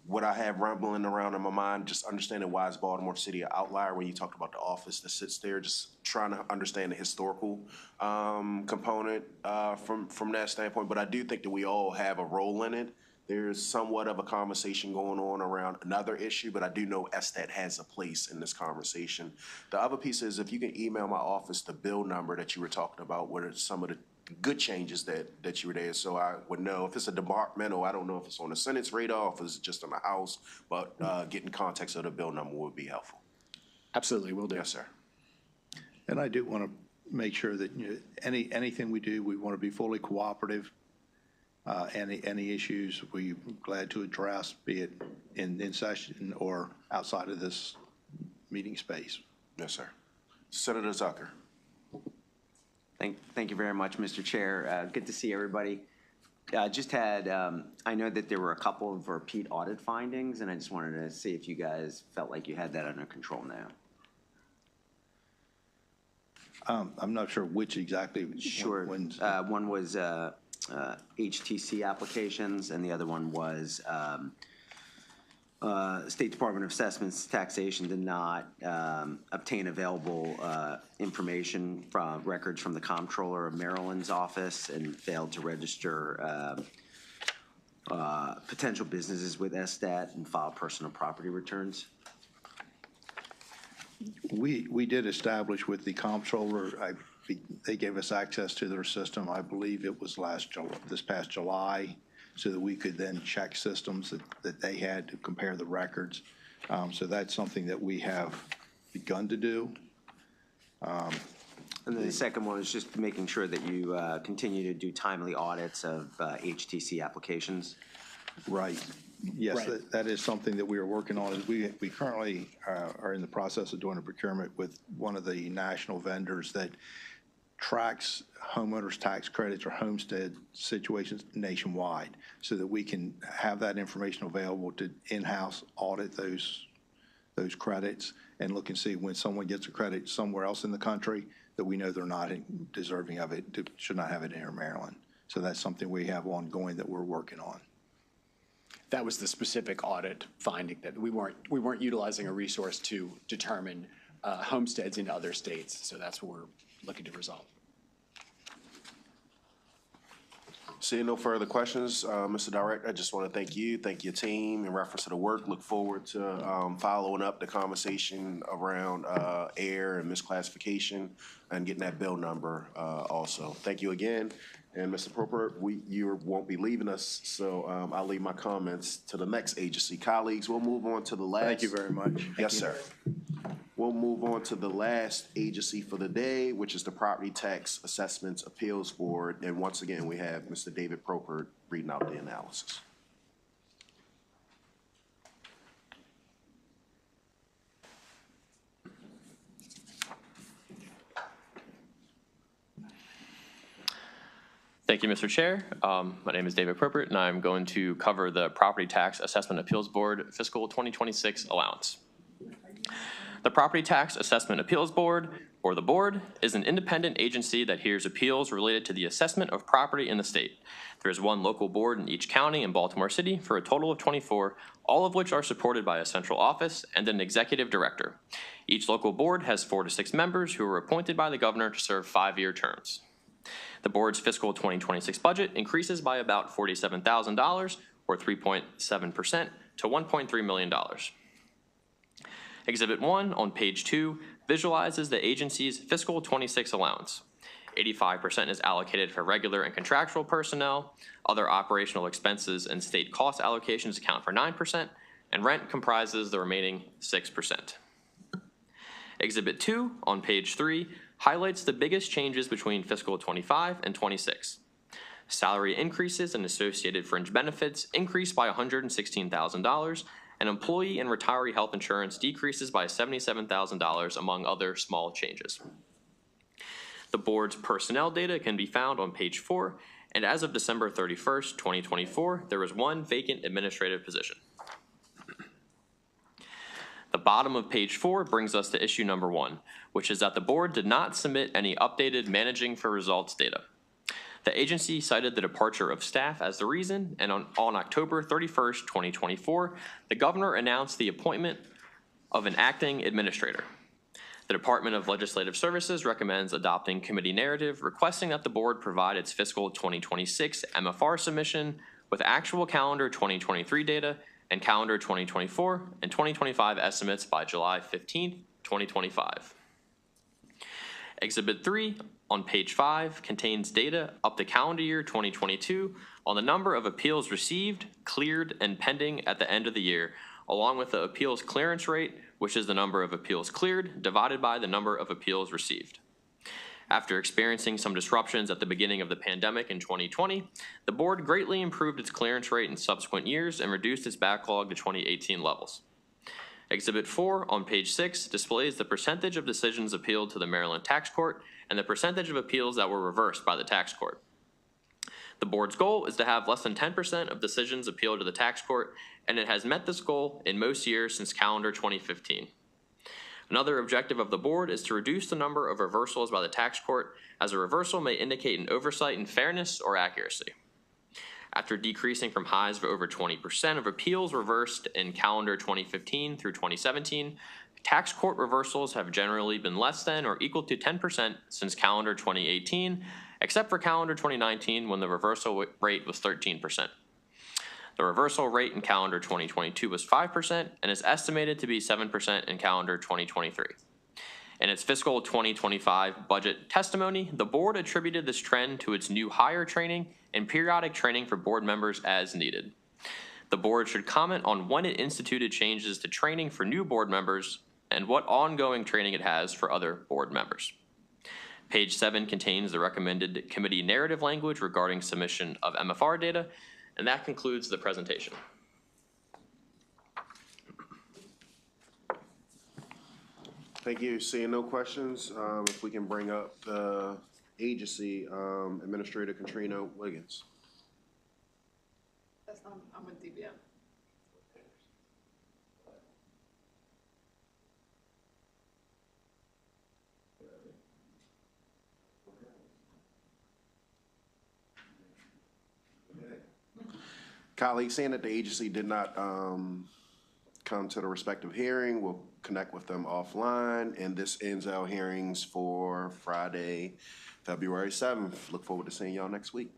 What I have rumbling around in my mind, just understanding why is Baltimore City an outlier when you talked about the office that sits there, just trying to understand the historical component from that standpoint. But I do think that we all have a role in it. There's somewhat of a conversation going on around another issue, but I do know STAT has a place in this conversation. The other piece is if you can email my office the bill number that you were talking about, what are some of the good changes that you were there, so I would know if it's a departmental. I don't know if it's on the Senate's radar, if it's just on the House, but getting context of the bill number would be helpful. absolutely, will do. Yes, sir. And I do want to make sure that anything we do, we want to be fully cooperative. Any issues we're glad to address, be it in session or outside of this meeting space. Yes, sir. Senator Zucker. Thank you very much, Mr. Chair. Good to see everybody. Just had, I know that there were a couple of repeat audit findings, and I just wanted to see if you guys felt like you had that under control now. I'm not sure which exactly. Sure. One was HTC applications, and the other one was State Department of Assessments Taxation did not obtain available information from records from the Comptroller of Maryland's office and failed to register potential businesses with SSTAT and file personal property returns. We did establish with the Comptroller, they gave us access to their system. I believe it was this past July, so that we could then check systems that they had to compare the records. So that's something that we have begun to do. And then the second one is just making sure that you continue to do timely audits of HTC applications. Right. Yes, Right. that is something that we are working on. We currently are in the process of doing a procurement with one of the national vendors that tracks homeowners tax credits or homestead situations nationwide, so that we can have that information available to in-house audit those credits and look and see when someone gets a credit somewhere else in the country that we know they're not deserving of it, should not have it here in Maryland. So that's something we have ongoing that we're working on. That was the specific audit finding, that we weren't utilizing a resource to determine homesteads in other states. So that's what we're looking to resolve. Seeing no further questions, Mr. Director, I just want to thank your team in reference to the work. Look forward to following up the conversation around error and misclassification and getting that bill number also. Thank you again. And Mr. Proper, you won't be leaving us, so I'll leave my comments to the next agency. Colleagues, we'll move on to the last. Thank you very much. Yes, sir. We'll move on to the last agency for the day, which is the Property Tax Assessments Appeals Board. And once again, we have Mr. David Proper reading out the analysis. Thank you, Mr. Chair. My name is David Proper, and I'm going to cover the Property Tax Assessment Appeals Board Fiscal 2026 allowance. The The Property Tax Assessment Appeals Board, or the Board, is an independent agency that hears appeals related to the assessment of property in the state. There is one local board in each county in Baltimore City for a total of 24, all of which are supported by a central office and an executive director. Each local board has 4 to 6 members who are appointed by the governor to serve 5-year terms. The board's fiscal 2026 budget increases by about $47,000, or 3.7%, to $1.3 million. Exhibit 1 on page 2 visualizes the agency's fiscal 26 allowance. 85% is allocated for regular and contractual personnel, other operational expenses and state cost allocations account for 9%, and rent comprises the remaining 6%. Exhibit 2 on page 3 highlights the biggest changes between fiscal 25 and 26. Salary increases and associated fringe benefits increase by $116,000, and employee and retiree health insurance decreases by $77,000, among other small changes. The board's personnel data can be found on page 4, and as of December 31st, 2024, there was 1 vacant administrative position. The bottom of page 4 brings us to issue number 1, which is that the board did not submit any updated managing for results data. The agency cited the departure of staff as the reason, and on October 31st, 2024, the governor announced the appointment of an acting administrator. The Department of Legislative Services recommends adopting committee narrative requesting that the board provide its fiscal 2026 MFR submission with actual calendar 2023 data and calendar 2024 and 2025 estimates by July 15th, 2025. Exhibit 3 on page 5 contains data up to calendar year 2022 on the number of appeals received, cleared, and pending at the end of the year, along with the appeals clearance rate, which is the number of appeals cleared divided by the number of appeals received. After experiencing some disruptions at the beginning of the pandemic in 2020, the board greatly improved its clearance rate in subsequent years and reduced its backlog to 2018 levels. Exhibit 4 on page 6 displays the percentage of decisions appealed to the Maryland Tax Court and the percentage of appeals that were reversed by the tax court. The board's goal is to have less than 10% of decisions appealed to the tax court, and it has met this goal in most years since calendar 2015. Another objective of the board is to reduce the number of reversals by the tax court, as a reversal may indicate an oversight in fairness or accuracy. After decreasing from highs of over 20% of appeals reversed in calendar 2015 through 2017, tax court reversals have generally been less than or equal to 10% since calendar 2018, except for calendar 2019 when the reversal rate was 13%. The reversal rate in calendar 2022 was 5% and is estimated to be 7% in calendar 2023. In its fiscal 2025 budget testimony, the board attributed this trend to its new hire training and periodic training for board members as needed. The board should comment on when it instituted changes to training for new board members and what ongoing training it has for other board members. Page 7 contains the recommended committee narrative language regarding submission of MFR data, and that concludes the presentation. Thank you. Seeing no questions, if we can bring up the agency Administrator Katrina Wiggins. I'm with DBM. Colleagues, seeing that the agency did not come to the respective hearing, we'll connect with them offline, and this ends our hearings for Friday, February 7th. Look forward to seeing y'all next week.